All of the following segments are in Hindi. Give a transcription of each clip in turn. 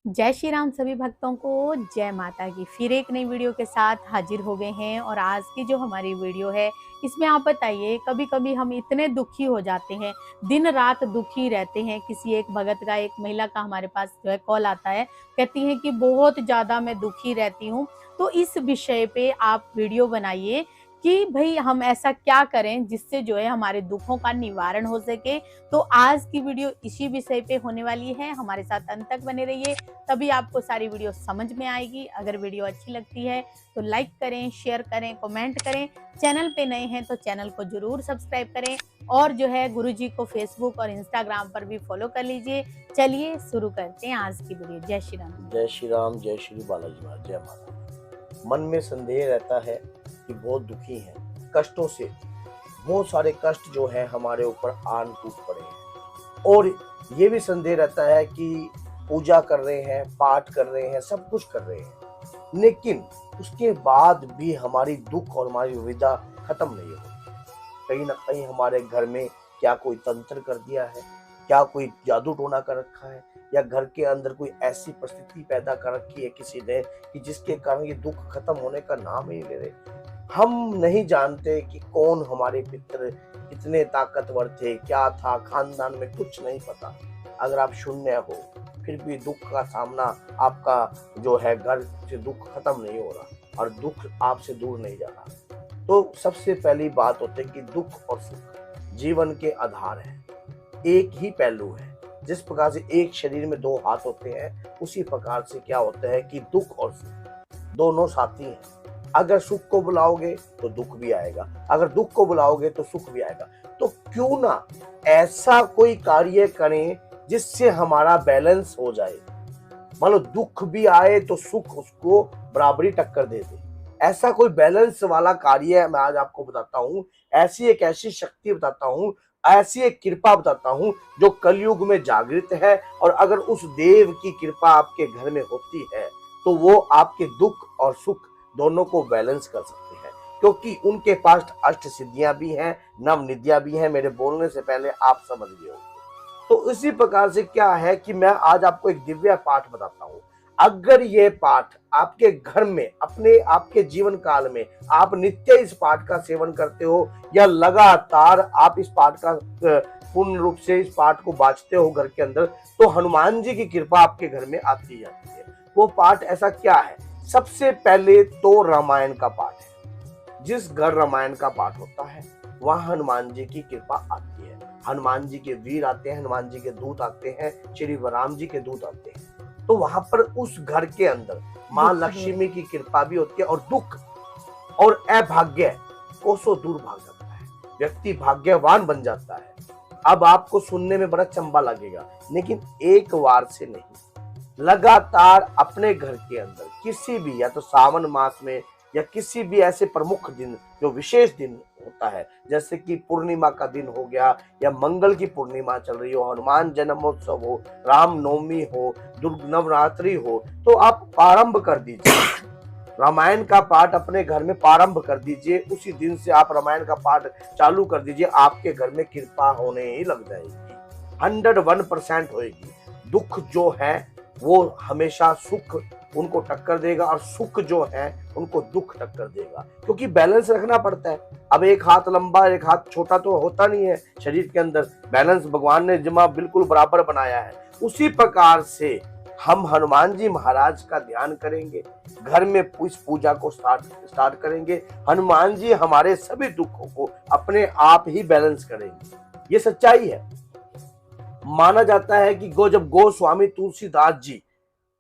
जय श्री राम सभी भक्तों को, जय माता की। फिर एक नई वीडियो के साथ हाजिर हो गए हैं। और आज की जो हमारी वीडियो है, इसमें आप बताइए, कभी कभी हम इतने दुखी हो जाते हैं, दिन रात दुखी रहते हैं। किसी एक भगत का, एक महिला का हमारे पास जो है कॉल आता है, कहती है कि बहुत ज्यादा मैं दुखी रहती हूँ। तो इस विषय पे आप वीडियो बनाइए कि भाई हम ऐसा क्या करें जिससे जो है हमारे दुखों का निवारण हो सके। तो आज की वीडियो इसी विषय पे होने वाली है। हमारे साथ अंत तक बने रहिए, तभी आपको सारी वीडियो समझ में आएगी। अगर वीडियो अच्छी लगती है तो लाइक करें, शेयर करें, कमेंट करें। चैनल पे नए हैं तो चैनल को जरूर सब्सक्राइब करें। और जो है गुरुजी को फेसबुक और इंस्टाग्राम पर भी फॉलो कर लीजिए। चलिए शुरू करते हैं आज की वीडियो। जय श्री राम। जय श्री राम, जय श्री बालाजी महाराज, जय माता। मन में संदेह रहता है कि बहुत दुखी हैं, कष्टों से बहुत सारे कष्ट जो है हमारे ऊपर आन टूट पड़े हैं। और ये भी संदेह रहता है कि पूजा कर रहे हैं, पाठ कर रहे हैं, सब कुछ कर रहे हैं, लेकिन उसके बाद भी हमारी दुख और हमारी विदा खत्म नहीं होती। कहीं ना कहीं हमारे घर में क्या कोई तंत्र कर दिया है, क्या कोई जादू टोना कर रखा है, या घर के अंदर कोई ऐसी परिस्थिति पैदा कर रखी है किसी ने कि जिसके कारण ये दुख खत्म होने का नाम ही नहीं ले रहे। हम नहीं जानते कि कौन हमारे पितर कितने ताकतवर थे, क्या था खानदान में, कुछ नहीं पता। अगर आप शून्य हो फिर भी दुख का सामना, आपका जो है घर से दुख खत्म नहीं हो रहा और दुख आपसे दूर नहीं जा रहा। तो सबसे पहली बात होती है कि दुख और सुख जीवन के आधार है, एक ही पहलू है। जिस प्रकार से एक शरीर में दो हाथ होते हैं, उसी प्रकार से क्या होता है कि दुख और सुख दोनों साथी हैं। अगर सुख को बुलाओगे तो दुख भी आएगा, अगर दुख को बुलाओगे तो सुख भी आएगा। तो क्यों ना ऐसा कोई कार्य करें जिससे हमारा बैलेंस हो जाए। मान लो दुख भी आए तो सुख उसको बराबरी टक्कर दे दे। ऐसा कोई बैलेंस वाला कार्य मैं आज आपको बताता हूँ। ऐसी शक्ति बताता हूँ, ऐसी एक कृपा बताता हूँ जो कलयुग में जागृत है। और अगर उस देव की कृपा आपके घर में होती है तो वो आपके दुख और सुख दोनों को बैलेंस कर सकते हैं, क्योंकि उनके पास अष्ट सिद्धियां भी हैं, नव निधियां भी हैं। मेरे बोलने से पहले आप समझ गए होंगे। तो इसी प्रकार से क्या है कि मैं आज आपको एक दिव्य पाठ बताता हूँ। अगर ये पाठ आपके घर में, अपने आपके जीवन काल में आप नित्य इस पाठ का सेवन करते हो, या लगातार आप इस पाठ का पूर्ण रूप से इस पाठ को बाँचते हो घर के अंदर, तो हनुमान जी की कृपा आपके घर में आती जाती है। वो पाठ ऐसा क्या है? सबसे पहले तो रामायण का पाठ है। जिस घर रामायण का पाठ होता है वहां हनुमान जी की कृपा आती है। हनुमान जी के वीर आते हैं, हनुमान जी के दूत आते हैं, श्री राम जी के दूत आते हैं। तो वहां पर उस घर के अंदर माँ लक्ष्मी की कृपा भी होती है, और दुख और अभाग्य कोसों दूर भाग जाता है, व्यक्ति भाग्यवान बन जाता है। अब आपको सुनने में बड़ा चंबा लगेगा, लेकिन एक बार से नहीं, लगातार अपने घर के अंदर किसी भी, या तो सावन मास में, या किसी भी ऐसे प्रमुख दिन जो विशेष दिन होता है, जैसे कि पूर्णिमा का दिन हो गया, या मंगल की पूर्णिमा चल रही हो, हनुमान जन्मोत्सव हो, राम नवमी हो, दुर्ग नवरात्रि हो, तो आप प्रारंभ कर दीजिए रामायण का पाठ। अपने घर में प्रारंभ कर दीजिए, उसी दिन से आप रामायण का पाठ चालू कर दीजिए। आपके घर में कृपा होने ही लग जाएगी, 101% होएगी। दुख जो है वो हमेशा सुख उनको टक्कर देगा, और सुख जो है उनको दुख टक्कर देगा, क्योंकि बैलेंस रखना पड़ता है। अब एक हाथ लंबा एक हाथ छोटा तो होता नहीं है शरीर के अंदर, बैलेंस भगवान ने जमा बिल्कुल बराबर बनाया है। उसी प्रकार से हम हनुमान जी महाराज का ध्यान करेंगे, घर में इस पूजा को स्टार्ट करेंगे। हनुमान जी हमारे सभी दुखों को अपने आप ही बैलेंस करेंगे, ये सच्चाई है। माना जाता है कि जब गोस्वामी तुलसीदास जी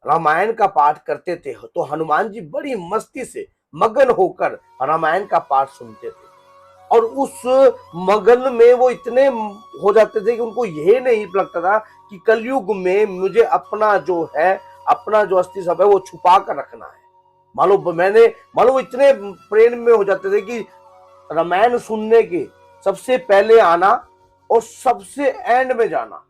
रामायण का पाठ करते थे तो हनुमान जी बड़ी मस्ती से मगन होकर रामायण का पाठ सुनते थे, और उस मगन में वो इतने हो जाते थे कि उनको यह नहीं लगता था कि कलयुग में मुझे अपना जो अस्तित्व है वो छुपा कर रखना है। मानो वो इतने प्रेम में हो जाते थे कि रामायण सुनने के सबसे पहले आना और सबसे एंड में जाना,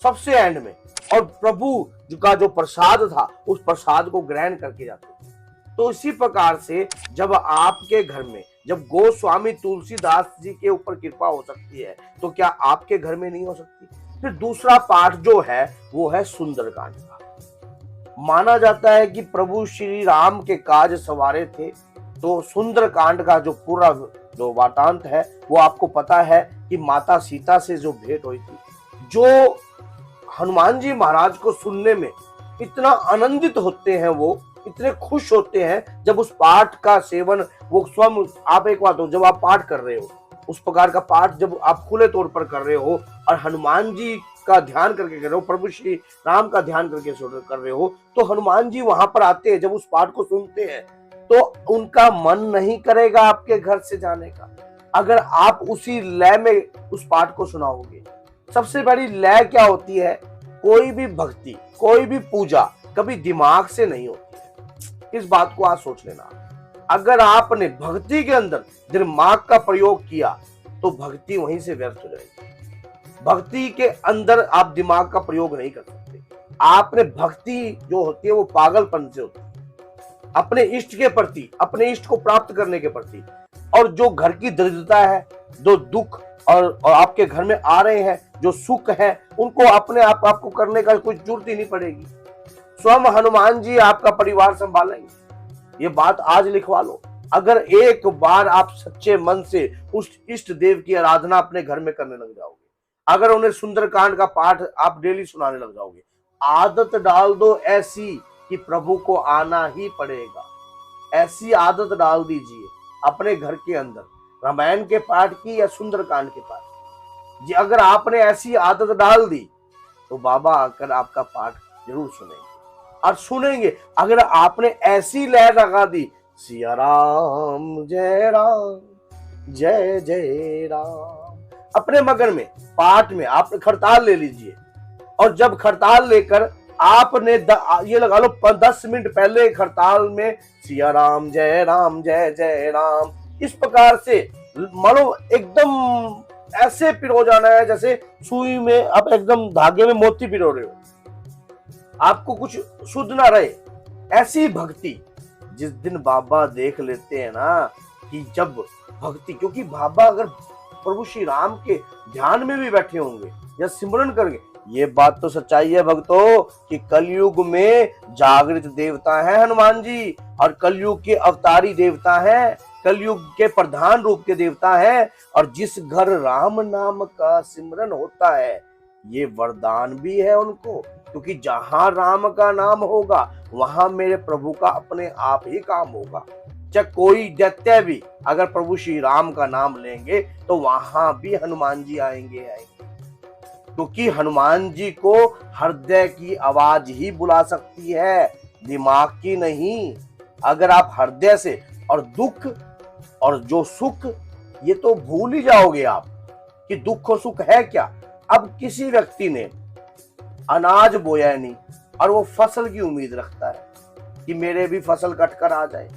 सबसे एंड में, और प्रभु का जो प्रसाद था उस प्रसाद को ग्रहण करके जाते थे। तो इसी प्रकार से जब आपके घर में, जब गोस्वामी तुलसीदास जी के ऊपर कृपा हो सकती है, तो क्या आपके घर में नहीं हो सकती? फिर दूसरा पाठ जो है वो है सुंदरकांड का। माना जाता है कि प्रभु श्री राम के काज सवारे थे, तो सुंदर कांड का जो पूरा जो वार्तांत है वो आपको पता है कि माता सीता से जो भेंट हुई थी, जो हनुमान जी महाराज को सुनने में इतना आनंदित होते हैं, वो इतने खुश होते हैं जब उस पाठ का सेवन वो स्वयं, आप एक बात हो, जब आप पाठ कर रहे हो उस प्रकार का पाठ जब आप खुले तौर पर कर रहे हो और हनुमान जी का ध्यान करके कर रहे हो, प्रभु श्री राम का ध्यान करके कर रहे हो, तो हनुमान जी वहां पर आते हैं, जब उस पाठ को सुनते हैं तो उनका मन नहीं करेगा आपके घर से जाने का, अगर आप उसी लय में उस पाठ को सुनाओगे। सबसे बड़ी लय क्या होती है? कोई भी भक्ति, कोई भी पूजा कभी दिमाग से नहीं होती है, इस बात को आज सोच लेना। अगर आपने भक्ति के अंदर दिमाग का प्रयोग किया तो भक्ति वहीं से व्यर्थ हो जाएगी। भक्ति के अंदर आप दिमाग का प्रयोग नहीं कर सकते। आपने भक्ति जो होती है वो पागलपन से होती है, अपने इष्ट के प्रति, अपने इष्ट को प्राप्त करने के प्रति। और जो घर की दरिद्रता है, जो दुख और आपके घर में आ रहे हैं, जो सुख है, उनको अपने आप आपको करने का कोई जरूरत ही नहीं पड़ेगी। स्वयं हनुमान जी आपका परिवार संभालेंगे, ये बात आज लिखवा लो। अगर एक बार आप सच्चे मन से उस इष्ट देव की आराधना अपने घर में करने लग जाओगे, अगर उन्हें सुंदरकांड का पाठ आप डेली सुनाने लग जाओगे, आदत डाल दो ऐसी कि प्रभु को आना ही पड़ेगा, ऐसी आदत डाल दीजिए अपने घर के अंदर, रामायण के पाठ की या सुंदरकांड के पाठ जी। अगर आपने ऐसी आदत डाल दी तो बाबा आकर आपका पाठ जरूर सुनेंगे और सुनेंगे। अगर आपने ऐसी लहर लगा दी, सिया राम जय जय राम, अपने मगन में पाठ में आप खड़ताल ले लीजिए, और जब खड़ताल लेकर आपने ये लगा लो 10 मिनट पहले खड़ताल में सिया राम जय जय राम, इस प्रकार से मानो एकदम ऐसे पिरो जाना है जैसे सुई में आप एकदम धागे में मोती पिरो रहे हो, आपको कुछ शुद्ध ना रहे, ऐसी भक्ति। जिस दिन बाबा देख लेते हैं ना कि जब भक्ति, क्योंकि बाबा अगर प्रभु श्री राम के ध्यान में भी बैठे होंगे या सिमरन करेंगे, ये बात तो सच्चाई है भक्तों कि कलयुग में जागृत देवता है हनुमान जी, और कलयुग के अवतारी देवता है, कलयुग के प्रधान रूप के देवता है। और जिस घर राम नाम का सिमरन होता है, ये वरदान भी है उनको, क्योंकि जहां राम का नाम होगा वहां मेरे प्रभु का अपने आप ही काम होगा। चाहे कोई दैत्य भी अगर प्रभु श्री राम का नाम लेंगे तो वहां भी हनुमान जी आएंगे, क्योंकि हनुमान जी को हृदय की आवाज ही बुला सकती है, दिमाग की नहीं। अगर आप हृदय से, और दुख और जो सुख, ये तो भूल ही जाओगे आप कि दुख और सुख है क्या। अब किसी व्यक्ति ने अनाज बोया नहीं और वो फसल की उम्मीद रखता है कि मेरे भी फसल कटकर आ जाए।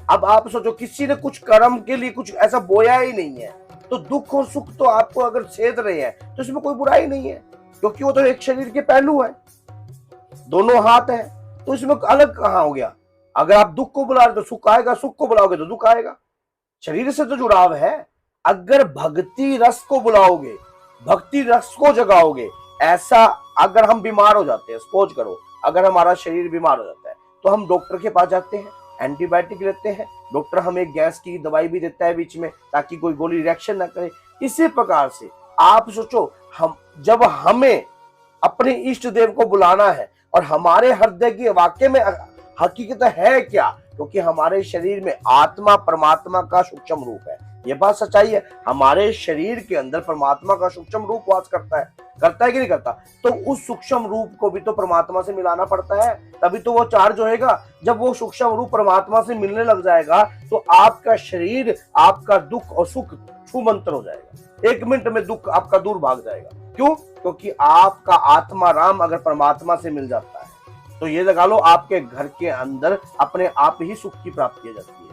अब आप सोचो, किसी ने कुछ कर्म के लिए कुछ ऐसा बोया ही नहीं है, तो दुख और सुख तो आपको अगर छेद रहे हैं तो इसमें कोई बुराई नहीं है, क्योंकि वो तो एक शरीर के पहलू है, दोनों हाथ है, तो इसमें अलग कहां हो गया। अगर आप दुख को बुला रहे तो सुख आएगा, सुख को बुलाओगे तो दुख आएगा, शरीर से तो जुड़ाव है। अगर भक्ति रस को बुलाओगे, भक्ति रस को जगाओगे, ऐसा अगर हम बीमार हो जाते हैं, सपोज करो अगर हमारा शरीर बीमार हो जाता है तो हम डॉक्टर के पास जाते हैं, एंटीबायोटिक लेते हैं, डॉक्टर हमें गैस की दवाई भी देता है बीच में ताकि कोई गोली रिएक्शन ना करे। इसी प्रकार से आप सोचो, हम जब हमें अपने इष्ट देव को बुलाना है और हमारे हृदय की वाक्य में हकीकत है क्या, क्योंकि हमारे शरीर में आत्मा परमात्मा का सूक्ष्म रूप है, ये बात सच्चाई है। हमारे शरीर के अंदर परमात्मा का सूक्ष्म रूप वास करता है कि नहीं करता, तो उस सूक्ष्म रूप को भी तो परमात्मा से मिलाना पड़ता है, तभी तो वो चार्ज होएगा। जब वो सूक्ष्म रूप परमात्मा से मिलने लग जाएगा तो आपका शरीर, आपका दुख और सुख छूमंतर हो जाएगा, 1 मिनट में दुख आपका दूर भाग जाएगा। क्यों? क्योंकि आपका आत्मा राम अगर परमात्मा से मिल जाता है तो ये लगा लो आपके घर के अंदर अपने आप ही सुख की प्राप्ति हो जाती है।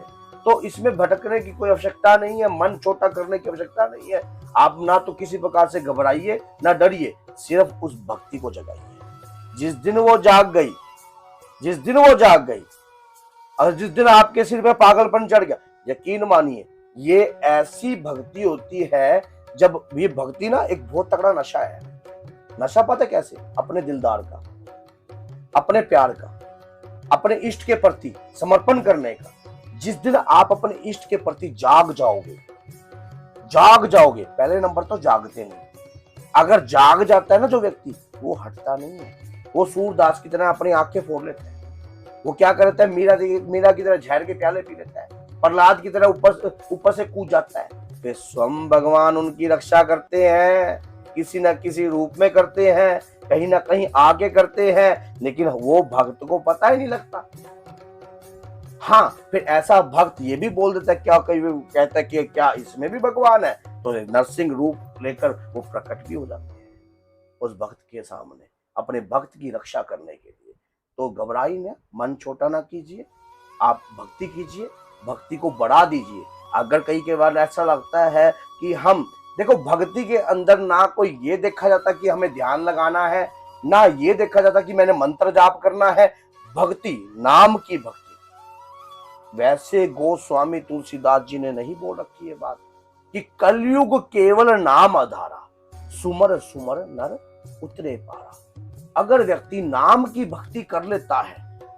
तो इसमें भटकने की कोई आवश्यकता नहीं है, मन छोटा करने की आवश्यकता नहीं है। आप ना तो किसी प्रकार से घबराइए ना डरिए, सिर्फ उस भक्ति को जगाइए। जिस दिन वो जाग गई और जिस दिन आपके सिर पे पागलपन चढ़ गया, यकीन मानिए ये ऐसी भक्ति होती है। जब ये भक्ति ना एक बहुत तगड़ा नशा है। नशा पता कैसे? अपने दिलदार का, अपने प्यार का। अपने इष्ट के प्रति समर्पण करने का, जिस दिन आप अपने इष्ट के प्रति जाग जाओगे, पहले नंबर तो जागते नहीं। अगर जाग जाता है ना जो व्यक्ति, वो हटता नहीं है। वो सूरदास की तरह अपनी आंखें फोड़ लेता है। वो क्या करता है, मीरा की तरह जहर के प्याले पी लेता है, प्रहलाद की तरह ऊपर से कूद जाता है। फिर स्वयं भगवान उनकी रक्षा करते हैं, किसी न किसी रूप में करते हैं, कहीं ना कहीं आके करते हैं, लेकिन वो भक्त को पता ही नहीं लगता। हाँ, फिर ऐसा भक्त ये भी बोल देता है, क्या कहीं कहता है कि क्या इसमें भी भगवान है, तो नरसिंह रूप लेकर वो प्रकट भी हो जाते हैं उस भक्त के सामने, अपने भक्त की रक्षा करने के लिए। तो घबराई ना, मन छोटा ना कीजिए, आप भक्ति कीजिए, भक्ति को बढ़ा दीजिए। अगर कई के बार ऐसा लगता है कि हम देखो, भक्ति के अंदर ना कोई ये देखा जाता कि हमें ध्यान लगाना है, ना ये देखा जाता कि मैंने मंत्र जाप करना है। भक्ति नाम की भक्ति, वैसे गोस्वामी तुलसीदास जी ने नहीं बोल रखी है बात कि कलयुग केवल नाम आधारा, सुमर सुमर नर उतरे पारा। अगर व्यक्ति नाम की भक्ति कर लेता है,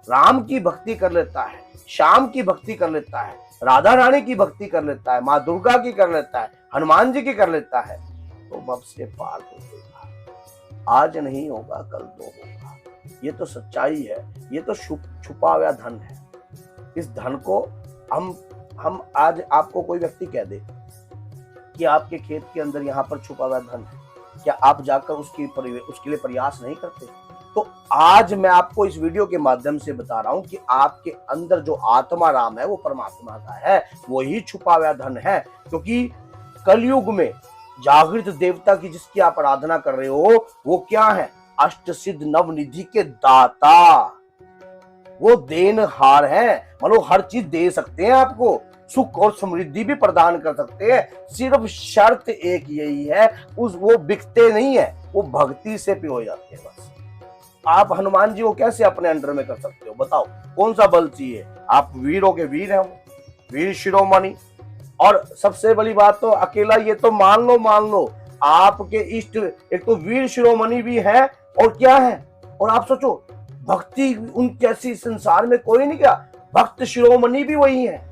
राम की भक्ति कर लेता है, श्याम की भक्ति कर लेता है, राधा रानी की भक्ति कर लेता है, माँ दुर्गा की कर लेता है, हनुमान जी की कर लेता है, तो भव से पार हो जाएगा। आज नहीं होगा कल तो होगा। ये तो सच्चाई है, ये तो छुपा हुआ धन है। इस धन को हम आज आपको कोई व्यक्ति कह दे कि आपके खेत के अंदर यहाँ पर छुपा हुआ धन है, क्या आप जाकर उसके लिए प्रयास नहीं करते? तो आज मैं आपको इस वीडियो के माध्यम से बता रहा हूं कि आपके अंदर जो आत्मा राम है वो परमात्मा का है, वही छुपा हुआ धन है। क्योंकि कलयुग में जागृत देवता की जिसकी आप आराधना कर रहे हो, वो क्या है? अष्ट सिद्ध नवनिधि के दाता, वो देनहार है। मतलब हर चीज दे सकते हैं आपको, सुख और समृद्धि भी प्रदान कर सकते हैं। सिर्फ शर्त एक यही है, वो बिकते नहीं है, वो भक्ति से पियो जाते हैं बस। आप हनुमान जी को कैसे अपने अंडर में कर सकते हो? बताओ, कौन सा बल चाहिए? आप वीरों के वीर हैं, वीर शिरोमणि। और सबसे बड़ी बात तो अकेला ये तो मान लो आपके इष्ट एक तो वीर शिरोमणि भी है, और क्या है, और आप सोचो भक्ति उन जैसी संसार में कोई नहीं, क्या भक्त शिरोमणि भी वही है।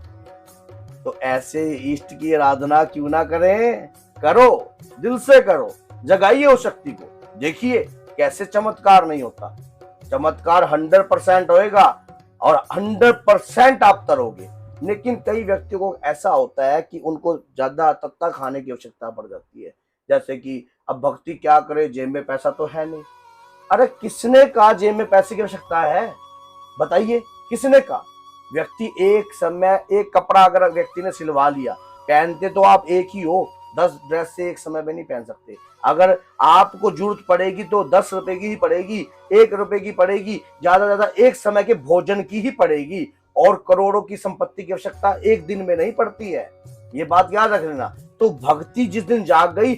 तो ऐसे इष्ट की आराधना क्यों ना करें? करो, दिल से करो, जगाइए उस शक्ति को। देखिए कैसे चमत्कार नहीं होता। चमत्कार 100% होएगा और 100% आप तरोगे। लेकिन कई व्यक्तियों को ऐसा होता है कि उनको ज्यादा तत्ता खाने की आवश्यकता पड़ जाती है। जैसे कि अब भक्ति क्या करे, जेब में पैसा तो है नहीं। अरे किसने कहा जेब में पैसे की आवश्यकता है? बताइए, किसने कहा? व्यक्ति एक समय एक कपड़ा अगर व्यक्ति ने सिलवा लिया, पहनते तो आप एक ही हो, 10 ड्रेस से एक समय में नहीं पहन सकते। अगर आपको जरूरत पड़ेगी तो 10 रुपए की ही पड़ेगी, 1 रुपए की पड़ेगी, ज्यादा एक समय के भोजन की ही पड़ेगी। और करोड़ों की संपत्ति की आवश्यकता एक दिन में नहीं पड़ती है, ये बात याद रख लेना। तो भक्ति जिस दिन जाग गई,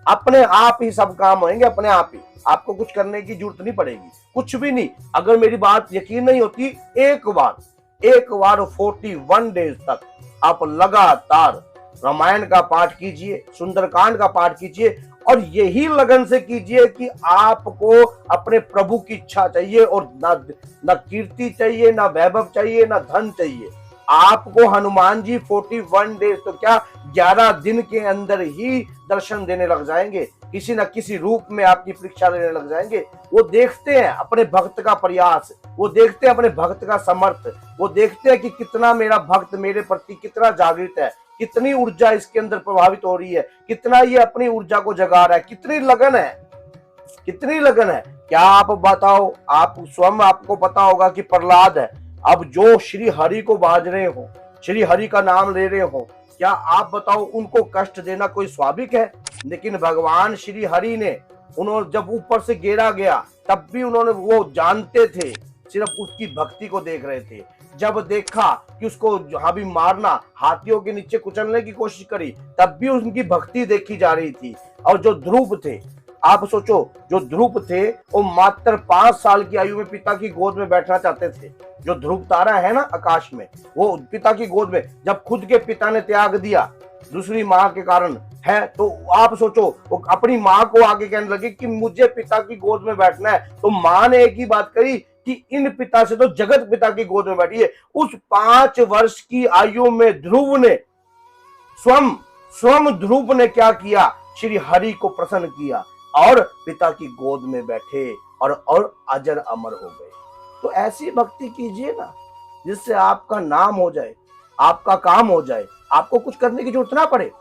अपने आप ही सब काम होंगे, अपने आप ही। आपको कुछ करने की जरूरत नहीं पड़ेगी, कुछ भी नहीं। अगर मेरी बात यकीन नहीं होती, एक बार 41 डेज तक आप लगातार रामायण का पाठ कीजिए, सुंदरकांड का पाठ कीजिए, और यही लगन से कीजिए कि आपको अपने प्रभु की इच्छा चाहिए, और ना कीर्ति चाहिए, ना वैभव चाहिए, ना धन चाहिए। आपको हनुमान जी 41 डेज तो क्या 11 दिन के अंदर ही दर्शन देने लग जाएंगे, किसी न किसी रूप में आपकी परीक्षा लेने लग जाएंगे। वो देखते हैं अपने भक्त का प्रयास, वो देखते हैं अपने भक्त का समर्थ, वो देखते हैं कि कितना मेरा भक्त मेरे प्रति कितना जागृत है, कितनी ऊर्जा इसके अंदर प्रभावित हो रही है, कितना ये अपनी ऊर्जा को जगा रहा है, कितनी लगन है, कितनी लगन है। क्या आप बताओ, आप स्वयं आपको पता होगा कि प्रहलाद है, अब जो श्री हरि को बाज रहे हो, श्री हरि का नाम ले रहे हो, क्या आप बताओ उनको कष्ट देना कोई स्वाभाविक है? लेकिन भगवान श्री हरि ने, उन्होंने जब ऊपर से गिरा गया तब भी उन्होंने, वो जानते थे, सिर्फ उसकी भक्ति को देख रहे थे। जब देखा कि उसको जहां भी मारना, हाथियों के नीचे कुचलने की कोशिश करी, तब भी उनकी भक्ति देखी जा रही थी। और जो ध्रुव थे, आप सोचो, जो ध्रुव थे वो मात्र 5 साल की आयु में पिता की गोद में बैठना चाहते थे। जो ध्रुव तारा है ना आकाश में, वो पिता की गोद में, जब खुद के पिता ने त्याग दिया दूसरी माँ के कारण है, तो आप सोचो वो अपनी माँ को आगे कहने लगे कि मुझे पिता की गोद में बैठना है। तो माँ ने एक ही बात कही कि इन पिता से तो जगत पिता की गोद में बैठी है। उस 5 वर्ष की आयु में ध्रुव ने स्वयं ध्रुव ने क्या किया, श्री हरि को प्रसन्न किया और पिता की गोद में बैठे और अजर अमर हो गए। तो ऐसी भक्ति कीजिए ना जिससे आपका नाम हो जाए, आपका काम हो जाए, आपको कुछ करने की जरूरत ना पड़े।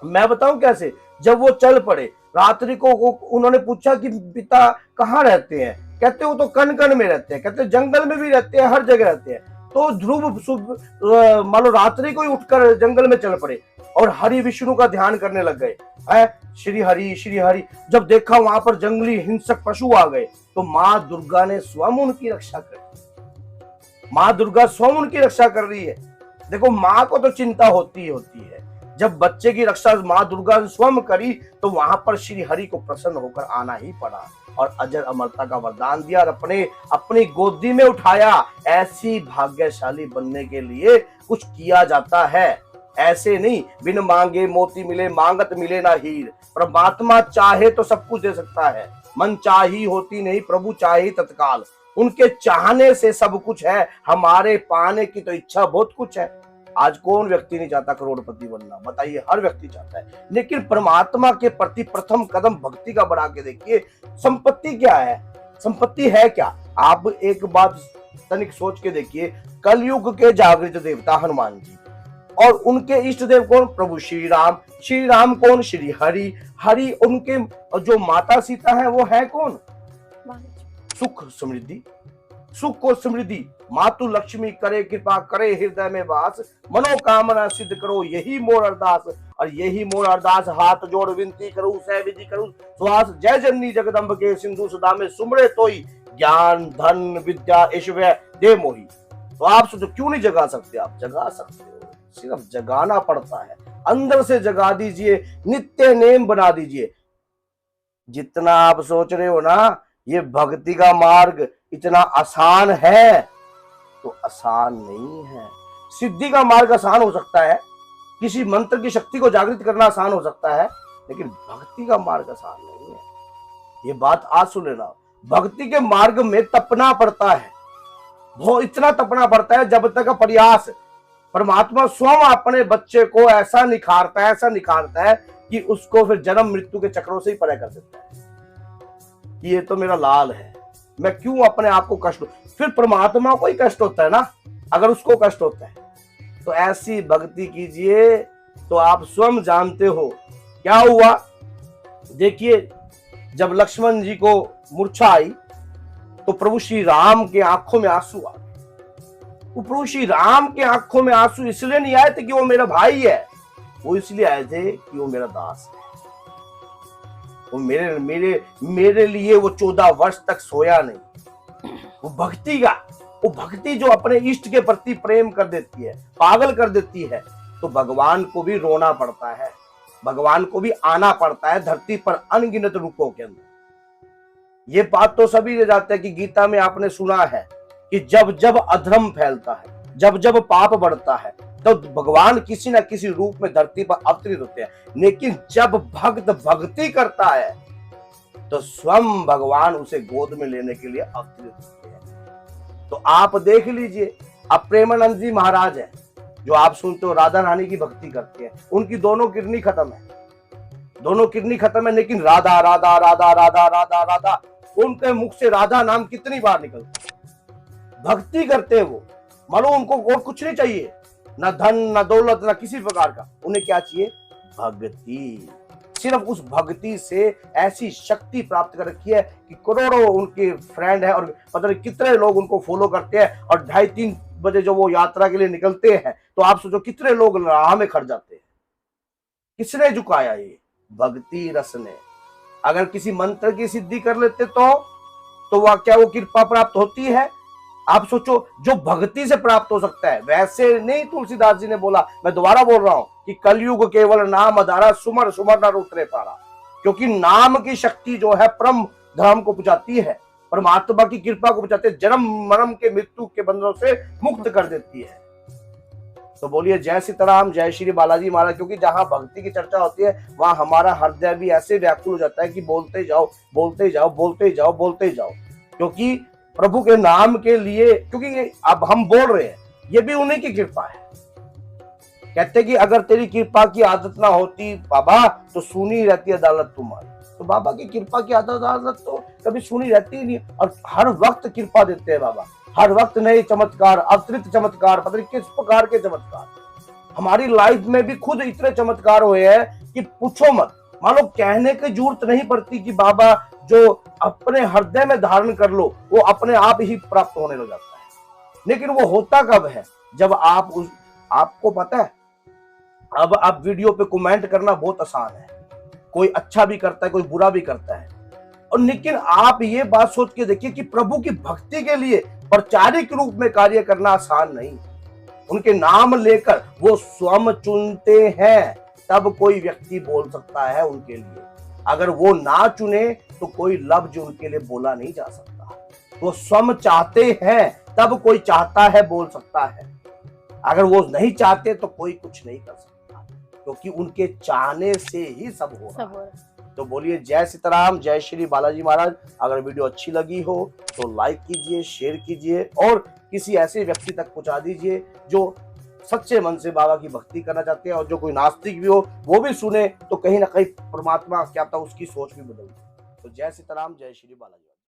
मैं बताऊं कैसे, जब वो चल पड़े रात्रि को उन्होंने पूछा कि पिता कहाँ रहते हैं, कहते वो तो कण कण में रहते हैं, कहते जंगल में भी रहते हैं, हर जगह रहते हैं। तो ध्रुव मान लो रात्रि को ही उठकर जंगल में चल पड़े और हरि विष्णु का ध्यान करने लग गए है, श्री हरि। जब देखा वहां पर जंगली हिंसक पशु आ गए तो माँ दुर्गा ने स्वयं उनकी रक्षा कर, माँ दुर्गा स्वयं उनकी रक्षा कर रही है। देखो माँ को तो चिंता होती है, जब बच्चे की रक्षा माँ दुर्गा ने स्वयं करी तो वहां पर श्री हरि को प्रसन्न होकर आना ही पड़ा और अजर अमरता का वरदान दिया और अपनी गोदी में उठाया। ऐसी भाग्यशाली बनने के लिए कुछ किया जाता है, ऐसे नहीं बिन मांगे मोती मिले, मांगत मिले ना हीर। परमात्मा चाहे तो सब कुछ दे सकता है, मन चाही होती नहीं, प्रभु चाहे तत्काल। उनके चाहने से सब कुछ है, हमारे पाने की तो इच्छा बहुत कुछ है। आज कौन व्यक्ति नहीं चाहता करोड़पति बनना, बताइए, हर व्यक्ति चाहता है। लेकिन परमात्मा के प्रति प्रथम कदम भक्ति का बढ़ा के देखिए। संपत्ति क्या है, संपत्ति है क्या? आप एक बात तनिक सोच के देखिए, कलयुग के जागृत देवता हनुमान जी और उनके इष्ट देव कौन? प्रभु श्री राम। श्री राम कौन? श्री हरि। हरि उनके जो माता सीता है वो है कौन? सुख समृद्धि, सुख और समृद्धि। मातु लक्ष्मी करे कृपा, करे हृदय में वास, मनोकामना सिद्ध करो यही मोर अरदास। और यही मोर अरदास, हाथ जोड़ विनती करूं, सह विधि करूं श्वास। जय जननी जगदम्ब के सिंधु सदा में सुमरे तोई, ज्ञान धन विद्या ऐश्वर्य दे मोही। तो आप सोचो क्यों नहीं जगा सकते? आप जगा सकते हो, सिर्फ जगाना पड़ता है। अंदर से जगा दीजिए, नित्य नेम बना दीजिए। जितना आप सोच रहे हो ना ये भक्ति का मार्ग इतना आसान है, तो आसान नहीं है। सिद्धि का मार्ग आसान हो सकता है, किसी मंत्र की शक्ति को जागृत करना आसान हो सकता है, लेकिन भक्ति का मार्ग आसान नहीं है। ये बात आज सुन लेना। भक्ति के मार्ग में तपना पड़ता है, वो इतना तपना पड़ता है जब तक का प्रयास। परमात्मा स्वयं अपने बच्चे को ऐसा निखारता है कि उसको फिर जन्म मृत्यु के चक्रों से ही परे कर देता है। ये तो मेरा लाल है, मैं क्यों अपने आप को कष्ट। फिर परमात्मा को ही कष्ट होता है ना, अगर उसको कष्ट होता है। तो ऐसी भक्ति कीजिए तो आप स्वयं जानते हो क्या हुआ। देखिए, जब लक्ष्मण जी को मूर्छा आई तो प्रभु श्री राम के आंखों में आंसू आ गए। वो प्रभु श्री राम के आंखों में आंसू इसलिए नहीं आए थे कि वो मेरा भाई है, वो इसलिए आए थे कि वो मेरा दास है। वो मेरे लिए वो 14 वर्ष तक सोया नहीं। वो भक्ति जो अपने इष्ट के प्रति प्रेम कर देती है, पागल कर देती है, तो भगवान को भी रोना पड़ता है, भगवान को भी आना पड़ता है धरती पर अनगिनत रूपों के अंदर। ये बात तो सभी ले जाते हैं कि गीता में आपने सुना है कि जब जब अधर्म फैलता है, जब जब पाप बढ़ता है, तो भगवान किसी न किसी रूप में धरती पर अवतरित होते हैं। लेकिन जब भक्त भक्ति करता है तो स्वयं भगवान उसे गोद में लेने के लिए अवतरित होते हैं। तो आप देख लीजिए, अब प्रेमानंद जी महाराज हैं जो आप सुनते हो, राधा रानी की भक्ति करते हैं, उनकी दोनों किडनी खत्म है, लेकिन राधा राधा राधा राधा राधा राधा, उनके मुख से राधा नाम कितनी बार निकलता है। भक्ति करते हैं वो, मानो उनको और कुछ नहीं चाहिए, ना धन ना दौलत ना किसी प्रकार का, उन्हें क्या चाहिए? भक्ति। सिर्फ उस भक्ति से ऐसी शक्ति प्राप्त कर रखी है कि करोड़ों उनके फ्रेंड है और पता नहीं कितने लोग उनको फॉलो करते हैं। और 2:30-3 बजे जो वो यात्रा के लिए निकलते हैं तो आप सोचो कितने लोग राह में खड़ जाते हैं। किसने झुकाया? ये भक्ति रस ने। अगर किसी मंत्र की सिद्धि कर लेते तो वह क्या वो कृपा प्राप्त होती है? आप सोचो, जो भक्ति से प्राप्त हो सकता है वैसे नहीं। तुलसीदास जी ने बोला, मैं दोबारा बोल रहा हूं कि कलयुग केवल नाम आधारा, सुमर सुमर न उतरे पारा। क्योंकि नाम की शक्ति जो है परम धाम को पहुंचाती है, परमात्मा की कृपा को पहुंचाती है, जन्म मरण के मृत्यु के बंधनों से मुक्त कर देती है। तो बोलिए जय सीताराम, जय श्री बालाजी महाराज। क्योंकि जहां भक्ति की चर्चा होती है वहां हमारा हृदय भी ऐसे व्याकुल हो जाता है कि बोलते जाओ बोलते जाओ बोलते जाओ बोलते जाओ। क्योंकि प्रभु के नाम के लिए, क्योंकि अब हम बोल रहे हैं ये भी उन्हीं की कृपा है। कहते कि अगर तेरी कृपा की आदत ना होती बाबा तो सुनी रहती अदालत तुम्हारी। तो बाबा की कृपा की आदत तो कभी सुनी रहती ही नहीं, और हर वक्त कृपा देते हैं बाबा, हर वक्त नए चमत्कार, अतिरिक्त चमत्कार, पता नहीं किस प्रकार के चमत्कार। हमारी लाइफ में भी खुद इतने चमत्कार हुए हैं कि पूछो मत। मान लो कहने की जरूरत नहीं पड़ती कि बाबा जो अपने हृदय में धारण कर लो वो अपने आप ही प्राप्त होने लग जाता है। लेकिन वो होता कब है? जब आपको पता है, अब आप वीडियो पे कमेंट करना बहुत आसान है, कोई अच्छा भी करता है कोई बुरा भी करता है, और लेकिन आप ये बात सोच के देखिए कि प्रभु की भक्ति के लिए प्रचारिक रूप में कार्य करना आसान नहीं। उनके नाम लेकर वो स्वयं चुनते हैं, तब कोई व्यक्ति बोल सकता है उनके लिए। अगर वो ना चुने तो कोई लफ्ज उनके लिए बोला नहीं जा सकता। वो स्वयं चाहते हैं तब कोई चाहता है बोल सकता है, अगर वो नहीं चाहते तो कोई कुछ नहीं कर सकता, क्योंकि उनके चाहने से ही सब हो रहा है। तो बोलिए जय सीताराम, जय श्री बालाजी महाराज। अगर वीडियो अच्छी लगी हो तो लाइक कीजिए, शेयर कीजिए और किसी ऐसे व्यक्ति तक पहुंचा दीजिए जो सच्चे मन से बाबा की भक्ति करना चाहते हैं, और जो कोई नास्तिक भी हो वो भी सुने तो कहीं ना कहीं परमात्मा क्या था उसकी सोच भी बदल। तो जय सीताराम, जय श्री बालाजी।